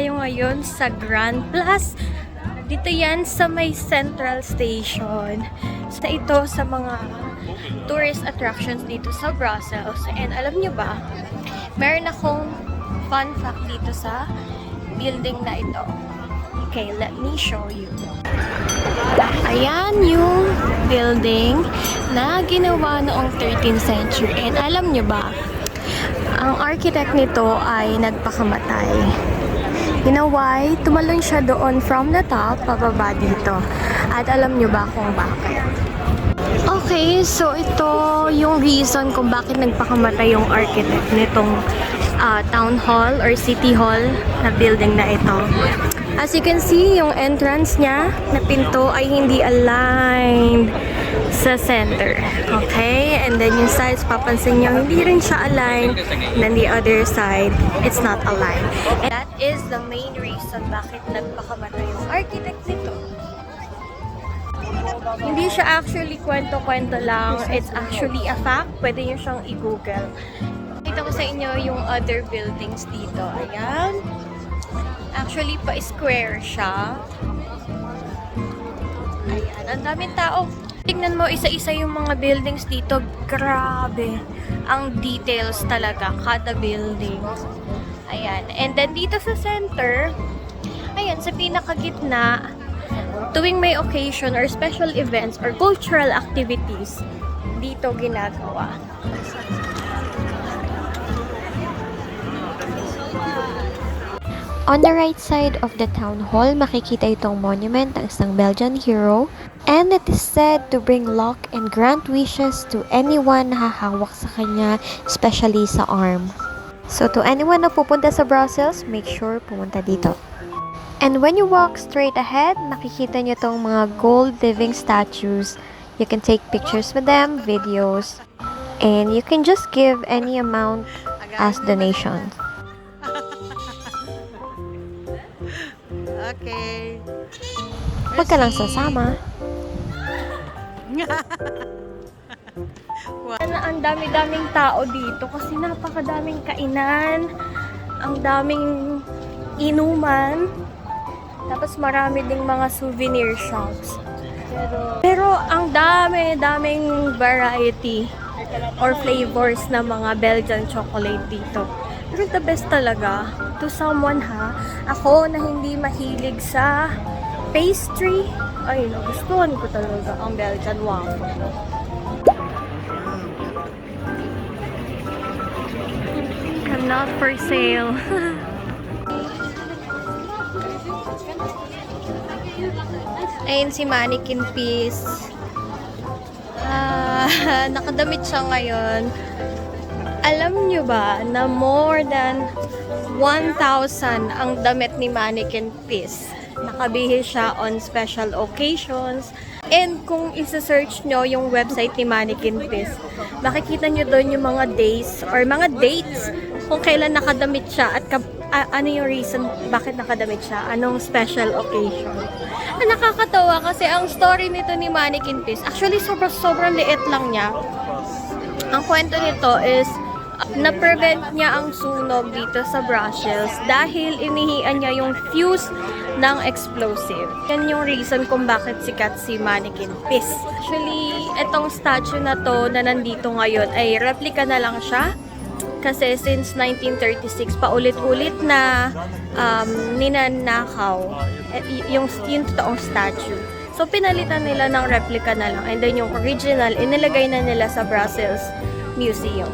tayo ngayon sa Grand Plus. Dito yan sa may Central Station. So, ito sa mga tourist attractions dito sa Brussels. And alam nyo ba, meron akong fun fact dito sa building na ito. Okay, let me show you. Ayan yung building na ginawa noong 13th century. And alam nyo ba, ang architect nito ay nagpakamatay. You know why? Tumalon siya doon from the top, pababa dito. At alam nyo ba kung bakit? Okay, so ito yung reason kung bakit nagpakamatay yung architect nitong town hall or city hall na building na ito. As you can see, yung entrance niya na pinto ay hindi aligned sa center. Okay? And then yung sides, papansin nyo, hindi rin siya aligned. And then the other side, it's not aligned. And that is the main reason bakit nagpakamatay yung architect nito. Hindi siya actually kwento-kwento lang. It's actually a fact. Pwede nyo siyang i-google. Ito ko sa inyo yung other buildings dito. Ayan. Actually, pa-square siya. Ayan. Ang daming tao. Tingnan mo, isa-isa yung mga buildings dito. Grabe. Ang details talaga. Kada building. Ayan. And then dito sa center, ayan, sa pinakagitna, tuwing may occasion or special events or cultural activities, dito ginagawa. On the right side of the town hall, makikita itong monument ng isang Belgian hero, and it is said to bring luck and grant wishes to anyone na hahawak sa kanya, especially sa arm. So to anyone na pupunta sa Brussels, make sure pumunta dito. And when you walk straight ahead, makikita nyo itong mga gold living statues. You can take pictures with them, videos, and you can just give any amount as donations. Okay. Huwag ka lang sasama. Ang dami-daming tao dito kasi napakadaming kainan, ang daming inuman, tapos marami ding mga souvenir shops. Pero ang dami-daming variety or flavors na mga Belgian chocolate dito. Pero the best talaga, to someone ako na hindi mahilig sa pastry, ay nagustuhan ko talaga ang Belgian waffle. I'm not for sale. Ayun si Mannequin Piece. Nakadamit siya ngayon. Alam nyo ba na more than 1,000 ang damit ni Mannequin Piece? Nakabihis siya on special occasions. And kung isa-search nyo yung website ni Mannequin Piece, makikita nyo doon yung mga days or mga dates kung kailan nakadamit siya at ano yung reason bakit nakadamit siya, anong special occasion. Nakakatawa kasi ang story nito ni Mannequin Piece, actually sobrang liit lang niya. Ang kwento nito is na-prevent niya ang sunog dito sa Brussels dahil inihian niya yung fuse ng explosive. Yan yung reason kung bakit sikat si Mannequin Piece. Actually, itong statue na to na nandito ngayon ay replica na lang siya. Kasi since 1936, paulit-ulit na ninanakaw yung totoong statue. So, pinalitan nila ng replica na lang. And then yung original, inilagay na nila sa Brussels Museum.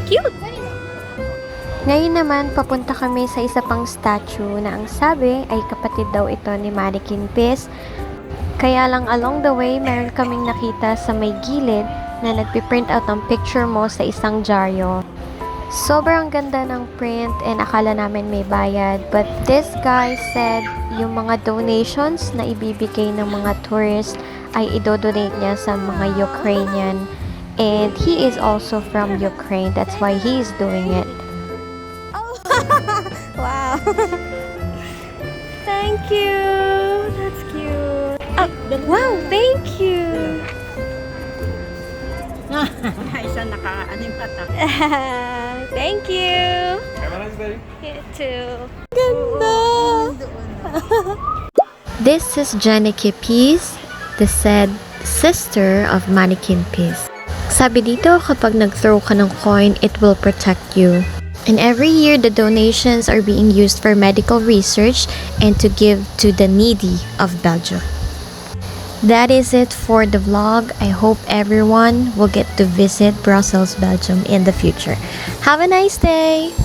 Cute! Ngayon naman, papunta kami sa isa pang statue na ang sabi ay kapatid daw ito ni Mannequin Piece. Kaya lang along the way, meron kaming nakita sa may gilid na nagpiprint out ng picture mo sa isang dyaryo. Sobrang ganda ng print and akala namin may bayad. But this guy said yung mga donations na ibibigay ng mga tourists ay idodonate niya sa mga Ukrainian. And he is also from Ukraine. That's why he is doing it. Oh! Wow! Thank you! That's cute! Oh, wow! Thank you! Isa naka-anim pata. Thank you! You too. This is Janike Peace, the said sister of Mannequin Peace. Sabi dito, kapag nag-throw ka ng coin, it will protect you. And every year, the donations are being used for medical research and to give to the needy of Belgium. That is it for the vlog. I hope everyone will get to visit Brussels, Belgium in the future. Have a nice day!